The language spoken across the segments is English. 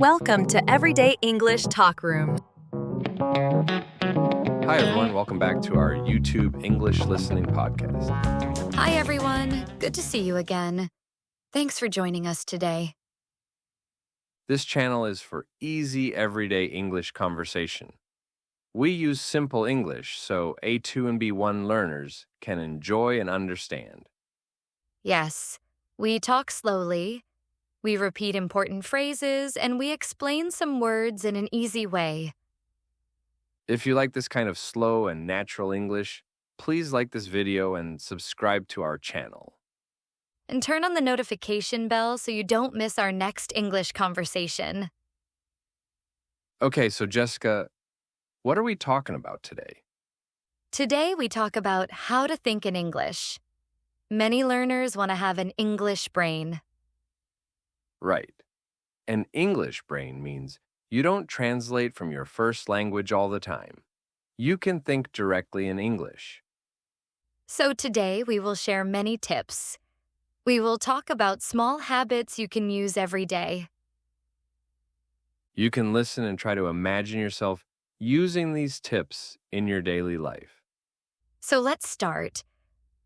Welcome to Everyday English Talk Room. Hi, everyone. Welcome back to our YouTube English Listening Podcast. Hi, everyone. Good to see you again. Thanks for joining us today. This channel is for easy, everyday English conversation. We use simple English so A2 and B1 learners can enjoy and understand. Yes, we talk slowly, we repeat important phrases, and we explain some words in an easy way. If you like this kind of slow and natural English, please like this video and subscribe to our channel. And turn on the notification bell so you don't miss our next English conversation. Okay, so Jessica, what are we talking about today? Today, we talk about how to think in English. Many learners want to have an English brain. Right. An English brain means you don't translate from your first language all the time. You can think directly in English. So today, we will share many tips. We will talk about small habits you can use every day. You can listen and try to imagine yourself using these tips in your daily life. So let's start.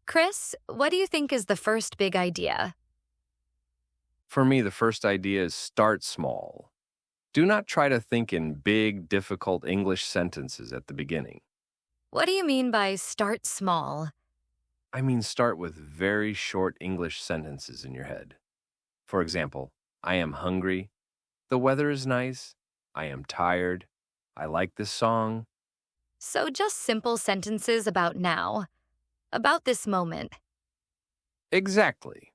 Chris, what do you think is the first big idea? For me, the first idea is start small. Do not try to think in big, difficult English sentences at the beginning. What do you mean by start small? I mean, start with very short English sentences in your head. For example, I am hungry. The weather is nice. I am tired. I like this song. So just simple sentences about now, about this moment. Exactly.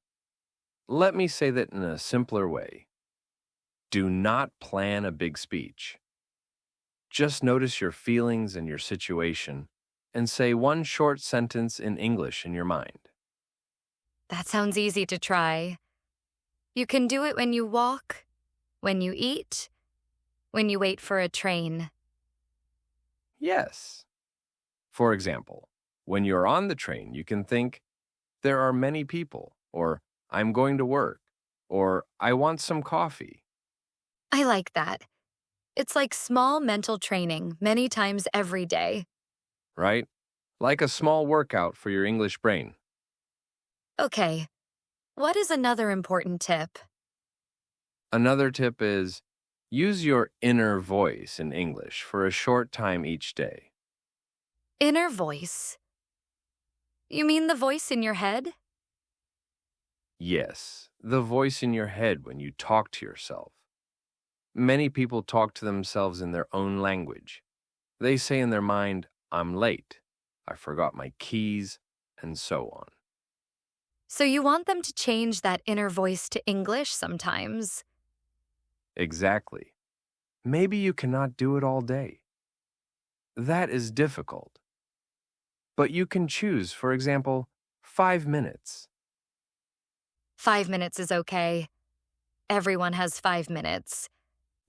Let me say that in a simpler way. Do not plan a big speech. Just notice your feelings and your situation and say one short sentence in English in your mind. That sounds easy to try. You can do it when you walk, when you eat, when you wait for a train. Yes. For example, when you're on the train, you can think, there are many people, or I'm going to work, or I want some coffee. I like that. It's like small mental training many times every day. Right? Like a small workout for your English brain. Okay, what is another important tip? Another tip is use your inner voice in English for a short time each day. Inner voice. You mean the voice in your head? Yes, the voice in your head when you talk to yourself. Many people talk to themselves in their own language. They say in their mind, I'm late, I forgot my keys, and so on. So you want them to change that inner voice to English sometimes. Exactly. Maybe you cannot do it all day. That is difficult. But you can choose, for example, 5 minutes. 5 minutes is okay. Everyone has 5 minutes.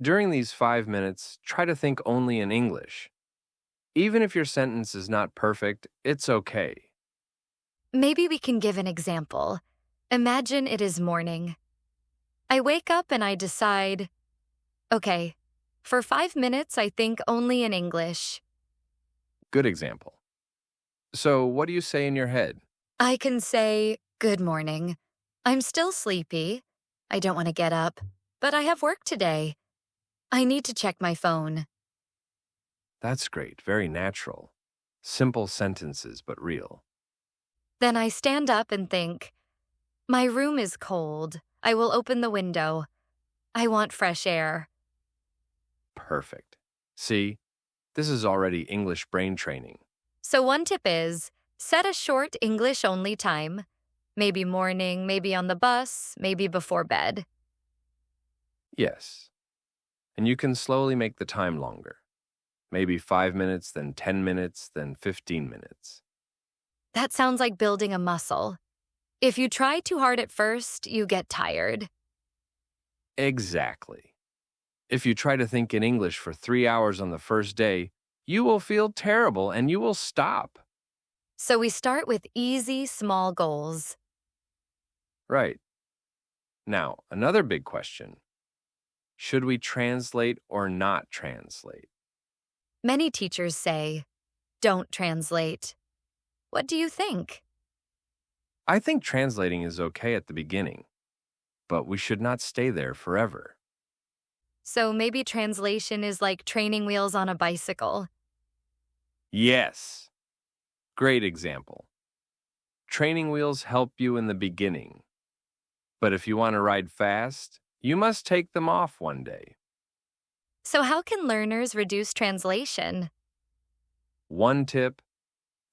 During these 5 minutes, try to think only in English. Even if your sentence is not perfect, it's okay. Maybe we can give an example. Imagine it is morning. I wake up and I decide, okay, for 5 minutes I think only in English. Good example. So, what do you say in your head? I can say, good morning. I'm still sleepy. I don't want to get up, but I have work today. I need to check my phone. That's great, very natural. Simple sentences, but real. Then I stand up and think, my room is cold. I will open the window. I want fresh air. Perfect. See, this is already English brain training. So one tip is, set a short English-only time. Maybe morning, maybe on the bus, maybe before bed. Yes. And you can slowly make the time longer. Maybe 5 minutes, then 10 minutes, then 15 minutes. That sounds like building a muscle. If you try too hard at first, you get tired. Exactly. If you try to think in English for 3 hours on the first day, you will feel terrible and you will stop. So we start with easy, small goals. Right. Now, another big question. Should we translate or not translate? Many teachers say, don't translate. What do you think? I think translating is okay at the beginning, but we should not stay there forever. So maybe translation is like training wheels on a bicycle. Yes. Great example. Training wheels help you in the beginning, but if you want to ride fast, you must take them off one day. So, how can learners reduce translation? One tip,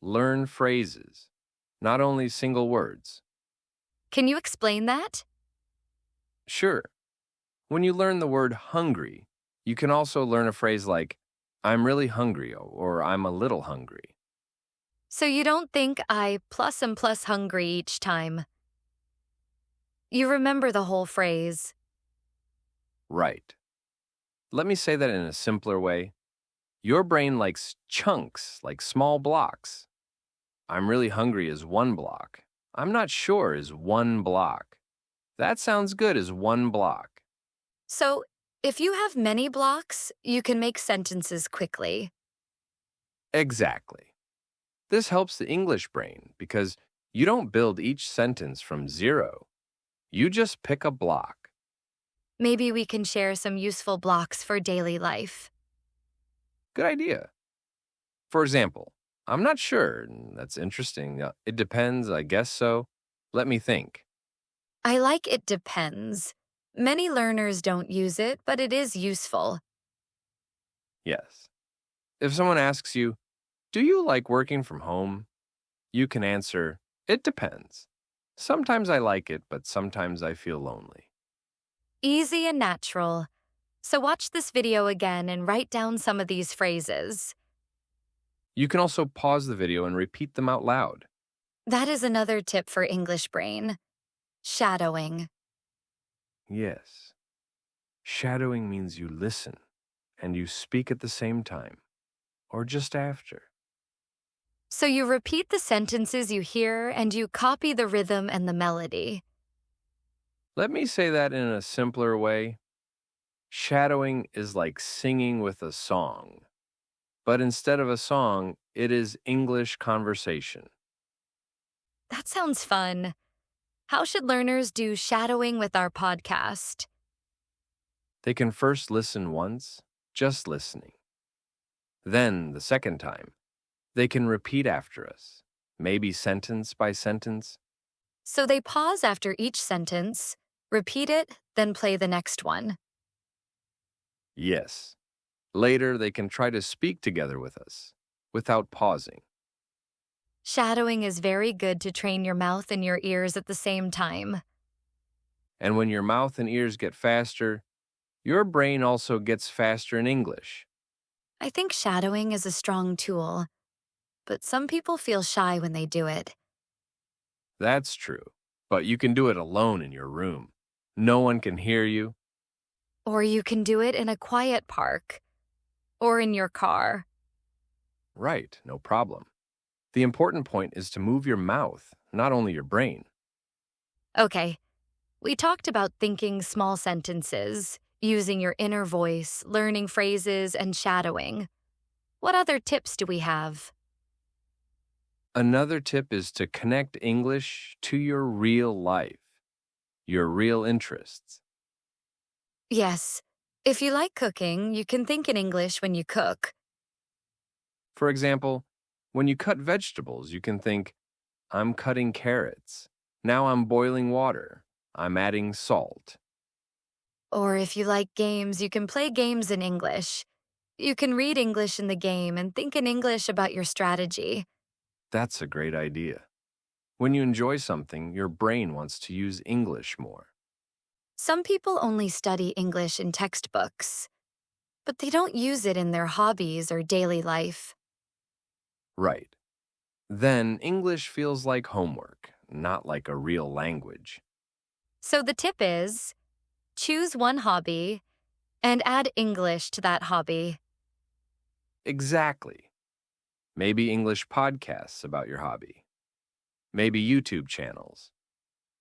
learn phrases, not only single words. Can you explain that? Sure, when you learn the word hungry, you can also learn a phrase like, I'm really hungry or I'm a little hungry. So, you don't think I plus and plus hungry each time. You remember the whole phrase. Right. Let me say that in a simpler way. Your brain likes chunks, like small blocks. I'm really hungry is one block. I'm not sure is one block. That sounds good as one block. So, if you have many blocks, you can make sentences quickly. Exactly. This helps the English brain because you don't build each sentence from zero. You just pick a block. Maybe we can share some useful blocks for daily life. Good idea. For example, I'm not sure. That's interesting. It depends, I guess so. Let me think. I like it depends. Many learners don't use it, but it is useful. Yes. If someone asks you, do you like working from home? You can answer, it depends. Sometimes I like it, but sometimes I feel lonely. Easy and natural. So watch this video again and write down some of these phrases. You can also pause the video and repeat them out loud. That is another tip for English brain. Shadowing. Yes. Shadowing means you listen and you speak at the same time, or just after. So you repeat the sentences you hear and you copy the rhythm and the melody. Let me say that in a simpler way. Shadowing is like singing with a song, but instead of a song, it is English conversation. That sounds fun. How should learners do shadowing with our podcast? They can first listen once, just listening. Then, the second time, they can repeat after us, maybe sentence by sentence. So they pause after each sentence, repeat it, then play the next one. Yes. Later, they can try to speak together with us, without pausing. Shadowing is very good to train your mouth and your ears at the same time. And when your mouth and ears get faster, your brain also gets faster in English. I think shadowing is a strong tool, but some people feel shy when they do it. That's true, but you can do it alone in your room. No one can hear you. Or you can do it in a quiet park, or in your car. Right, no problem. The important point is to move your mouth, not only your brain. Okay, we talked about thinking small sentences, using your inner voice, learning phrases, and shadowing. What other tips do we have? Another tip is to connect English to your real life, your real interests. Yes, if you like cooking, you can think in English when you cook. For example, when you cut vegetables, you can think, I'm cutting carrots. Now I'm boiling water. I'm adding salt. Or if you like games, you can play games in English. You can read English in the game and think in English about your strategy. That's a great idea. When you enjoy something, your brain wants to use English more. Some people only study English in textbooks, but they don't use it in their hobbies or daily life. Right. Then English feels like homework, not like a real language. So the tip is, choose one hobby and add English to that hobby. Exactly. Maybe English podcasts about your hobby. Maybe YouTube channels.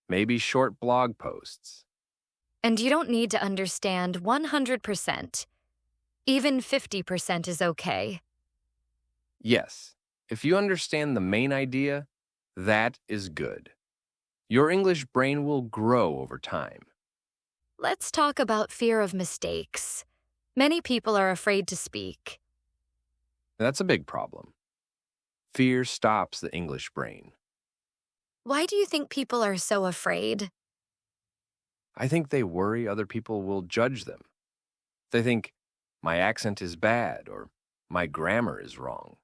Maybe short blog posts. And you don't need to understand 100%. Even 50% is okay. Yes, if you understand the main idea, that is good. Your English brain will grow over time. Let's talk about fear of mistakes. Many people are afraid to speak. That's a big problem. Fear stops the English brain. Why do you think people are so afraid? I think they worry other people will judge them. They think, my accent is bad or my grammar is wrong.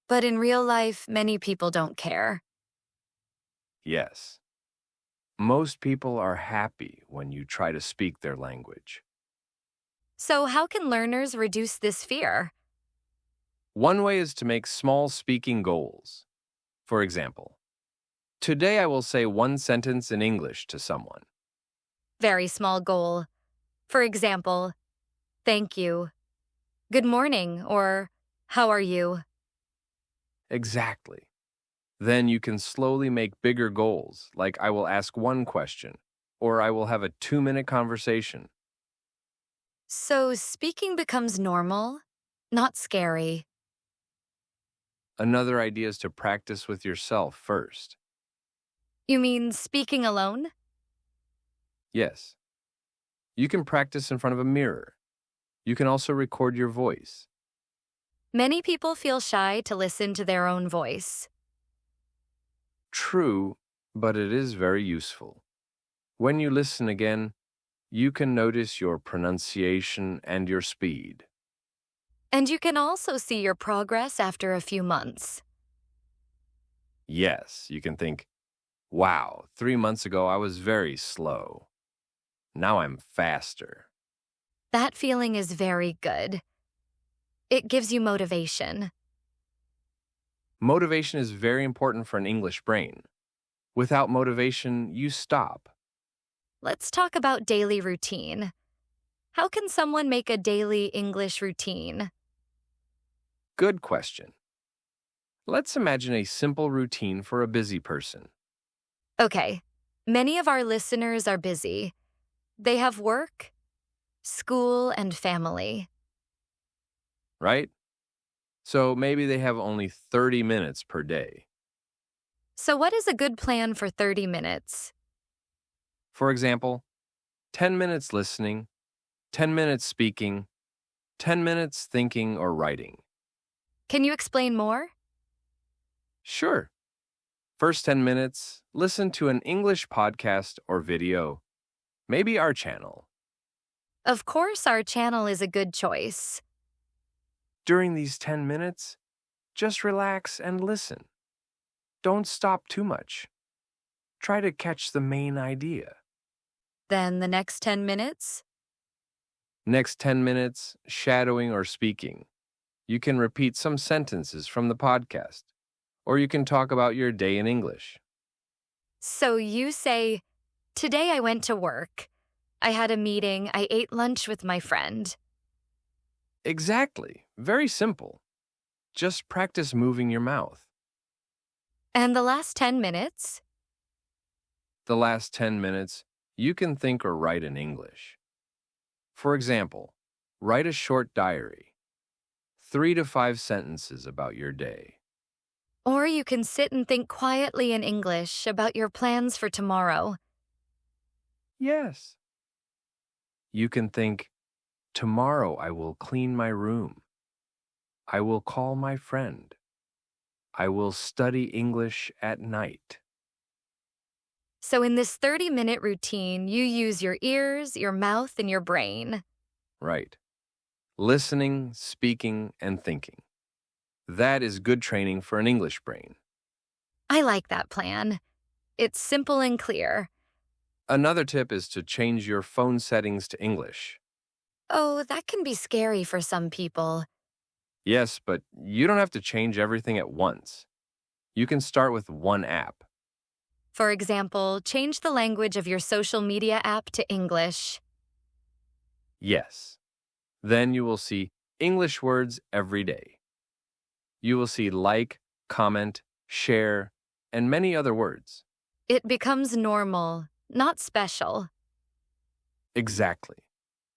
But in real life, many people don't care. Yes. Most people are happy when you try to speak their language. So, how can learners reduce this fear? One way is to make small speaking goals. For example, today I will say one sentence in English to someone. Very small goal. For example, thank you, good morning, or how are you? Exactly. Then you can slowly make bigger goals, like I will ask one question, or I will have a 2-minute conversation. So, speaking becomes normal, not scary. Another idea is to practice with yourself first. You mean speaking alone? Yes. You can practice in front of a mirror. You can also record your voice. Many people feel shy to listen to their own voice. True, but it is very useful. When you listen again, you can notice your pronunciation and your speed. And you can also see your progress after a few months. Yes, you can think, wow, 3 months ago I was very slow. Now I'm faster. That feeling is very good. It gives you motivation. Motivation is very important for an English brain. Without motivation, you stop. Let's talk about daily routine. How can someone make a daily English routine? Good question. Let's imagine a simple routine for a busy person. Okay, many of our listeners are busy. They have work, school, and family. Right? So maybe they have only 30 minutes per day. So, what is a good plan for 30 minutes? For example, 10 minutes listening, 10 minutes speaking, 10 minutes thinking or writing. Can you explain more? Sure. First 10 minutes, listen to an English podcast or video, maybe our channel. Of course, our channel is a good choice. During these 10 minutes, just relax and listen. Don't stop too much. Try to catch the main idea. Then the next 10 minutes? Next 10 minutes, shadowing or speaking. You can repeat some sentences from the podcast, or you can talk about your day in English. So you say, today I went to work. I had a meeting. I ate lunch with my friend. Exactly. Very simple. Just practice moving your mouth. And the last 10 minutes? The last 10 minutes, you can think or write in English. For example, write a short diary, 3 to 5 sentences about your day. Or you can sit and think quietly in English about your plans for tomorrow. Yes. You can think, tomorrow I will clean my room. I will call my friend. I will study English at night. So in this 30-minute routine, you use your ears, your mouth, and your brain. Right. Listening, speaking, and thinking. That is good training for an English brain. I like that plan. It's simple and clear. Another tip is to change your phone settings to English. Oh, that can be scary for some people. Yes, but you don't have to change everything at once. You can start with one app. For example, change the language of your social media app to English. Yes. Then you will see English words every day. You will see like, comment, share, and many other words. It becomes normal, not special. Exactly.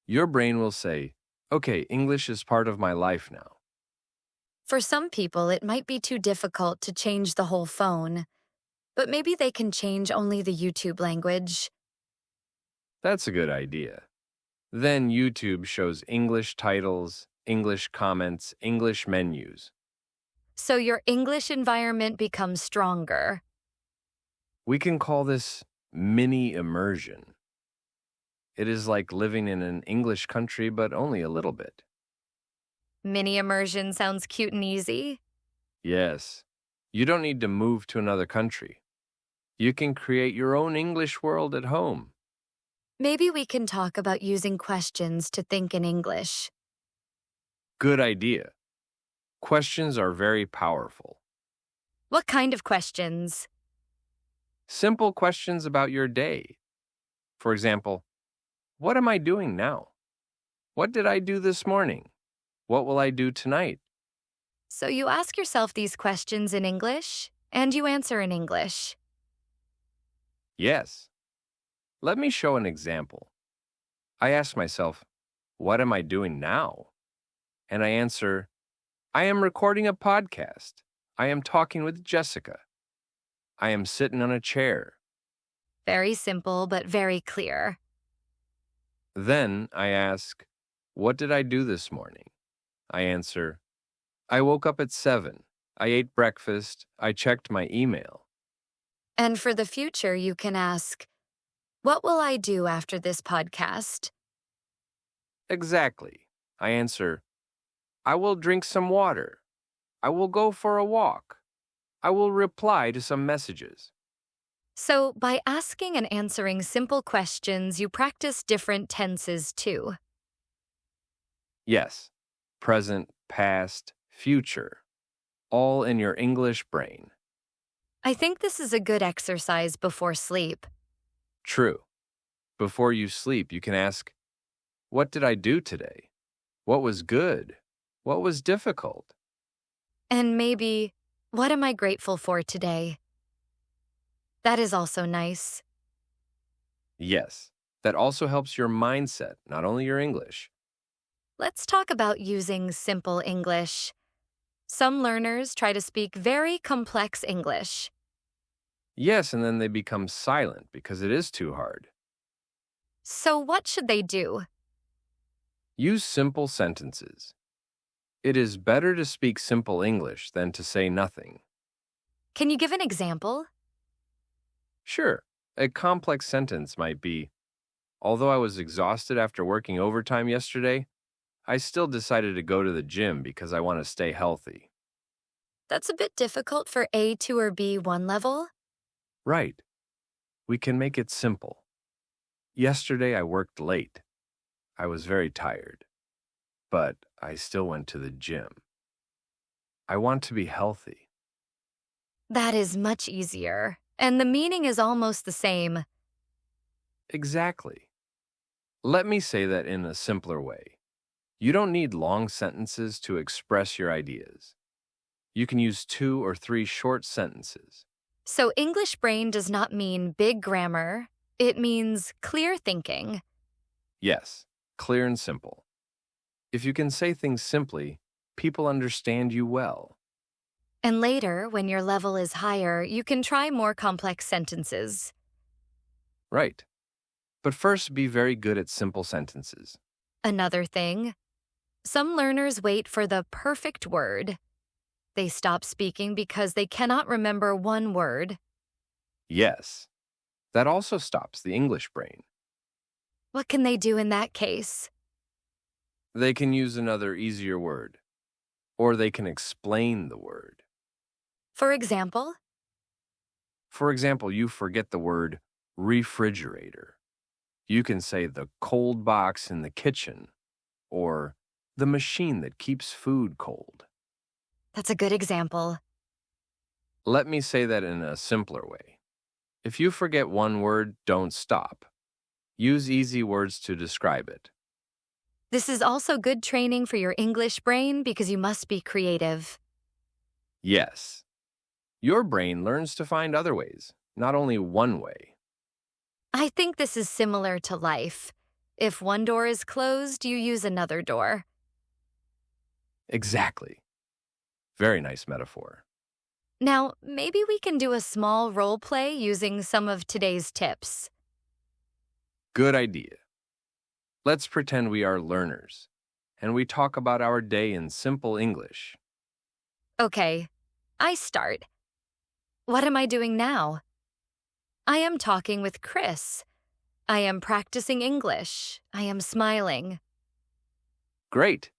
Your brain will say, okay, English is part of my life now. For some people, it might be too difficult to change the whole phone, but maybe they can change only the YouTube language. That's a good idea. Then YouTube shows English titles, English comments, English menus. So your English environment becomes stronger. We can call this mini immersion. It is like living in an English country, but only a little bit. Mini immersion sounds cute and easy. Yes, you don't need to move to another country. You can create your own English world at home. Maybe we can talk about using questions to think in English. Good idea. Questions are very powerful. What kind of questions? Simple questions about your day. For example, what am I doing now? What did I do this morning? What will I do tonight? So you ask yourself these questions in English, and you answer in English. Yes. Let me show an example. I ask myself, what am I doing now? And I answer, I am recording a podcast. I am talking with Jessica. I am sitting on a chair. Very simple, but very clear. Then I ask, what did I do this morning? I answer, I woke up at 7. I ate breakfast. I checked my email. And for the future, you can ask, what will I do after this podcast? Exactly. I answer, I will drink some water. I will go for a walk. I will reply to some messages. So by asking and answering simple questions, you practice different tenses too. Yes, present, past, future, all in your English brain. I think this is a good exercise before sleep. True. Before you sleep, you can ask, what did I do today? What was good? What was difficult? And maybe, what am I grateful for today? That is also nice. Yes, that also helps your mindset, not only your English. Let's talk about using simple English. Some learners try to speak very complex English. Yes, and then they become silent because it is too hard. So what should they do? Use simple sentences. It is better to speak simple English than to say nothing. Can you give an example? Sure, a complex sentence might be, although I was exhausted after working overtime yesterday, I still decided to go to the gym because I want to stay healthy. That's a bit difficult for A2 or B1 level. Right. We can make it simple. Yesterday I worked late. I was very tired, but I still went to the gym. I want to be healthy. That is much easier, and the meaning is almost the same. Exactly. Let me say that in a simpler way. You don't need long sentences to express your ideas. You can use 2 or 3 short sentences. So English brain does not mean big grammar. It means clear thinking. Yes, clear and simple. If you can say things simply, people understand you well. And later, when your level is higher, you can try more complex sentences. Right. But first, be very good at simple sentences. Another thing, some learners wait for the perfect word. They stop speaking because they cannot remember one word. Yes. That also stops the English brain. What can they do in that case? They can use another easier word, or they can explain the word. For example, You forget the word refrigerator. You can say the cold box in the kitchen, or the machine that keeps food cold. that's a good example. Let me say that in a simpler way. If you forget one word, don't stop. Use easy words to describe it. This is also good training for your English brain because you must be creative. Yes. Your brain learns to find other ways, not only one way. I think this is similar to life. If one door is closed, you use another door. Exactly. Very nice metaphor. Now, maybe we can do a small role play using some of today's tips. Good idea. Let's pretend we are learners, and we talk about our day in simple English. Okay, I start. What am I doing now? I am talking with Chris. I am practicing English. I am smiling. Great.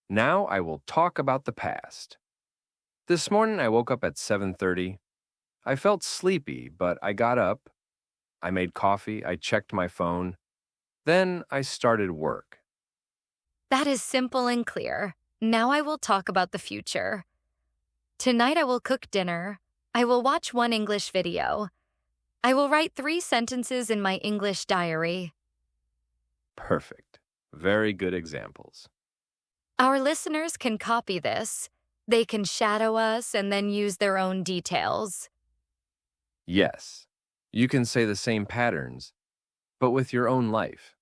Now I will talk about the past. This morning I woke up at 7:30. I felt sleepy, but I got up. I made coffee, I checked my phone. Then I started work. That is simple and clear. Now I will talk about the future. Tonight I will cook dinner. I will watch one English video. I will write 3 sentences in my English diary. Perfect. Very good examples. Our listeners can copy this. They can shadow us and then use their own details. Yes, you can say the same patterns, but with your own life.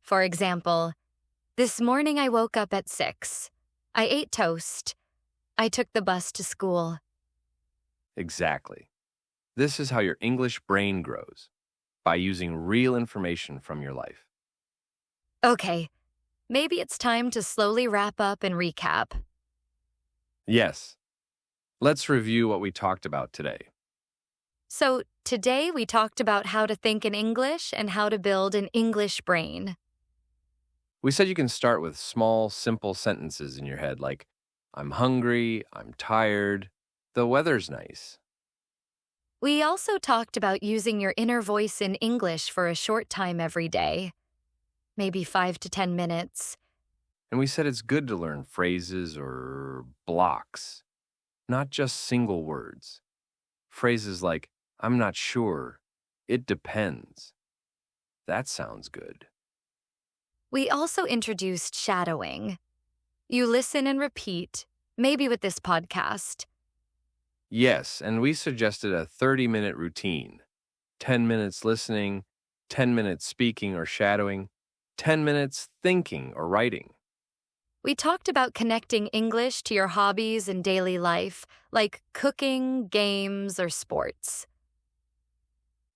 For example, this morning I woke up at 6. I ate toast. I took the bus to school. Exactly. This is how your English brain grows, by using real information from your life. Okay, maybe it's time to slowly wrap up and recap. Yes. Let's review what we talked about today. So, today we talked about how to think in English and how to build an English brain. We said you can start with small, simple sentences in your head like, I'm hungry, I'm tired, the weather's nice. We also talked about using your inner voice in English for a short time every day, maybe 5 to 10 minutes. And we said it's good to learn phrases or blocks, not just single words. Phrases like, I'm not sure, it depends. That sounds good. We also introduced shadowing. You listen and repeat, maybe with this podcast. Yes, and we suggested a 30-minute routine. 10 minutes listening, 10 minutes speaking or shadowing, 10 minutes thinking or writing. We talked about connecting English to your hobbies in daily life, like cooking, games, or sports.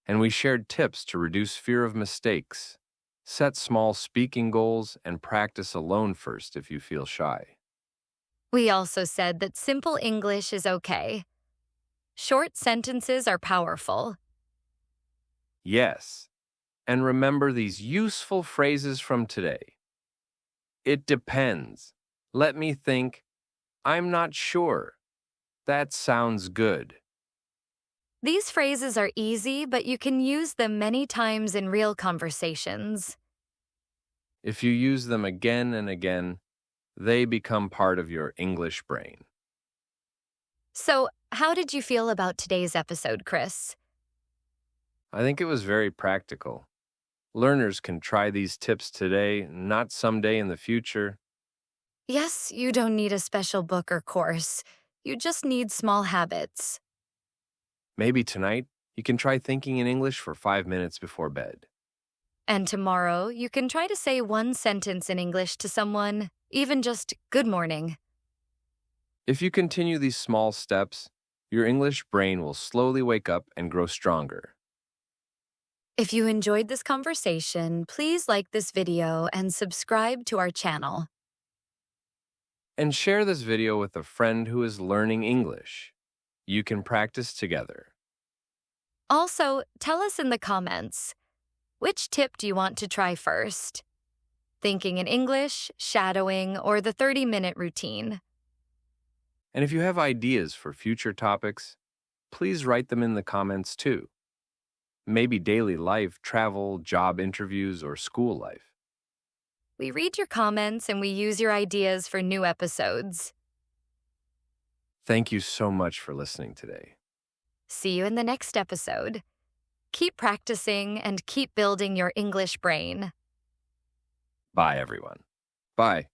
And we shared tips to reduce fear of mistakes. Set small speaking goals and practice alone first if you feel shy. We also said that simple English is okay. Short sentences are powerful. Yes, and remember these useful phrases from today. It depends. Let me think. I'm not sure. That sounds good. These phrases are easy, but you can use them many times in real conversations. If you use them again and again, they become part of your English brain. So, how did you feel about today's episode, Chris? I think it was very practical. Learners can try these tips today, not someday in the future. Yes, you don't need a special book or course. You just need small habits. Maybe tonight, you can try thinking in English for 5 minutes before bed. And tomorrow, you can try to say one sentence in English to someone, even just good morning. If you continue these small steps, your English brain will slowly wake up and grow stronger. If you enjoyed this conversation, please like this video and subscribe to our channel. And share this video with a friend who is learning English. You can practice together. Also, tell us in the comments, which tip do you want to try first? Thinking in English, shadowing, or the 30-minute routine? And if you have ideas for future topics, please write them in the comments too. Maybe daily life, travel, job interviews, or school life. We read your comments and we use your ideas for new episodes. Thank you so much for listening today. See you in the next episode. Keep practicing and keep building your English brain. Bye, everyone. Bye.